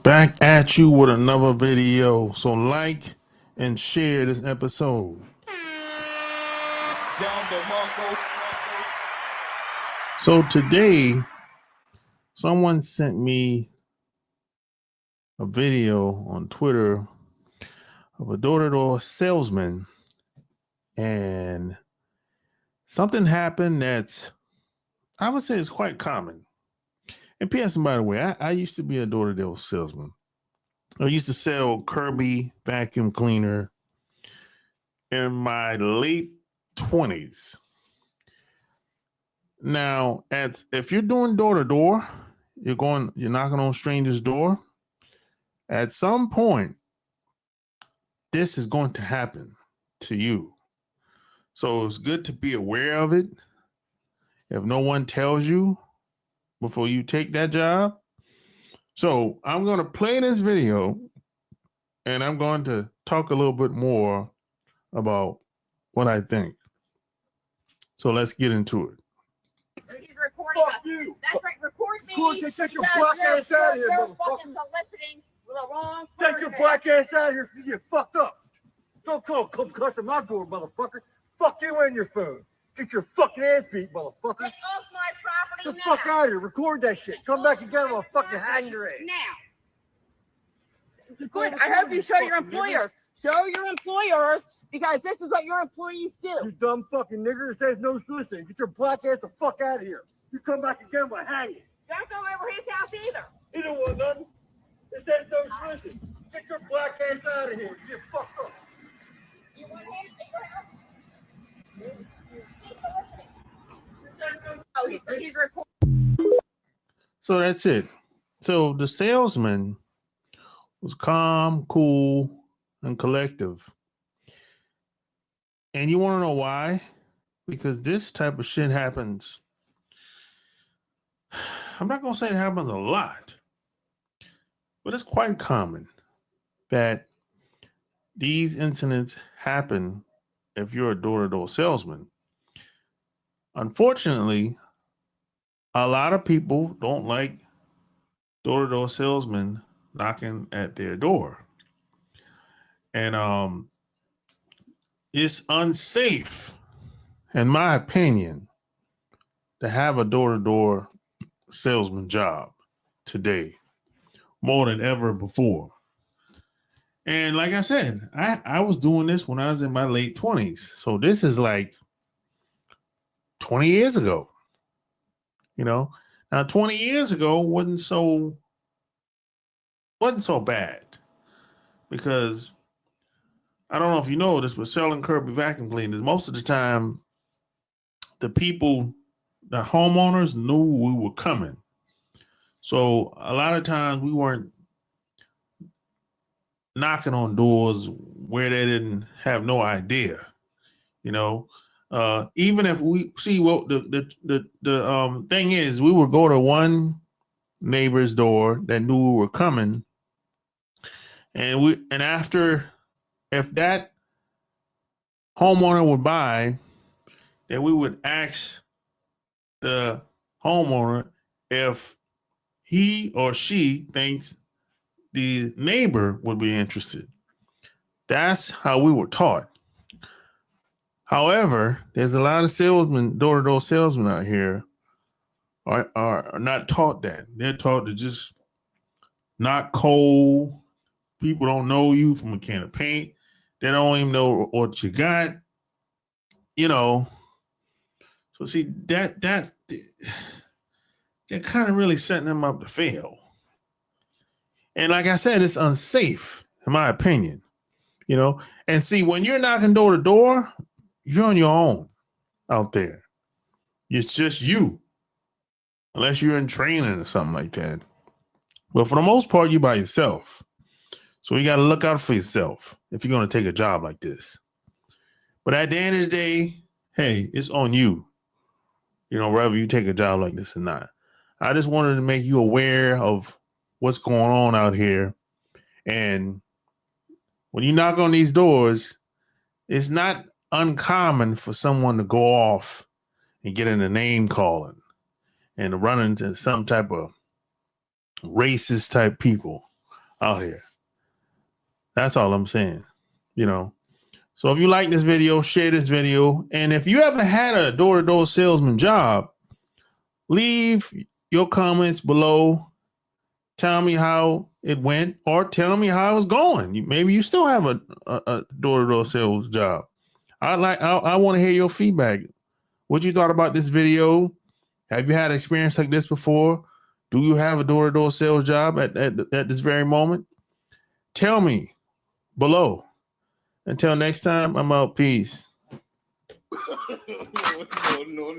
Back at you with another video. So like and share this episode. So today, someone sent me a video on Twitter of a door-to-door salesman, and something happened that's, I would say, is quite common. And P.S. by the way, I used to be a door-to-door salesman. I used to sell Kirby vacuum cleaner in my late 20s. Now, if you're doing door to door, you're knocking on strangers' door. At some point, this is going to happen to you. So it's good to be aware of it. If no one tells you before you take that job. So I'm going to play this video and I'm going to talk a little bit more about what I think. So let's get into it. He's recording us. You. That's right, record me. Cool, take your black ass out of here, You're motherfucker. fucking soliciting with the wrong person. Take your black ass out of here if you get fucked up. Don't come cussing my door, motherfucker. Fuck you and your phone. Get your fucking ass beat, motherfucker. Get off my property Get the now. fuck out of here. Record that shit. Come back and get him. I'll fucking hang your ass. Now. Good. I hope you show your employers. Show your employers, because this is what your employees do. You dumb fucking nigger. It says no soliciting. Get your black ass the fuck out of here. You come back and get him, I'll hang you. Don't go over his house either. He don't want nothing. It says no soliciting. Get your black ass out of here. You get fucked up. You want him to your house? Oh, he's recording. So that's it. So the salesman was calm, cool, and collective. And you want to know why? Because this type of shit happens. I'm not going to say it happens a lot, but it's quite common that these incidents happen if you're a door-to-door salesman. Unfortunately, a lot of people don't like door-to-door salesmen knocking at their door. And it's unsafe, in my opinion, to have a door-to-door salesman job today more than ever before. And like I said, I was doing this when I was in my late 20s. So this is like 20 years ago. You know, now 20 years ago wasn't so bad, because I don't know if you know this, but selling Kirby vacuum cleaners, most of the time, the homeowners knew we were coming. So a lot of times we weren't knocking on doors where they didn't have no idea, you know. Even if we see what the thing is, we would go to one neighbor's door that knew we were coming, and after, if that homeowner would buy, then we would ask the homeowner if he or she thinks the neighbor would be interested. That's how we were taught. However, there's a lot of salesmen, door-to-door salesmen out here are not taught that. They're taught to just knock cold. People don't know you from a can of paint. They don't even know what you got. You know. So see, they're kind of really setting them up to fail. And like I said, it's unsafe, in my opinion. You know, and see, when you're knocking door to door, you're on your own out there. It's just you, unless you're in training or something like that. But for the most part, you're by yourself. So you got to look out for yourself if you're going to take a job like this. But at the end of the day, hey, it's on you. You know, whether you take a job like this or not. I just wanted to make you aware of what's going on out here. And when you knock on these doors, it's not uncommon for someone to go off and get into name calling and to run into some type of racist type people. out here. That's all I'm saying. You know. So if you like this video, share this video. And if you ever had a door-to-door salesman job, leave your comments below. Tell me how it went, or tell me how it was going. Maybe you still have a door-to-door sales job. I want to hear your feedback. What you thought about this video? Have you had an experience like this before? Do you have a door-to-door sales job at this very moment? Tell me below. Until next time, I'm out. Peace. No.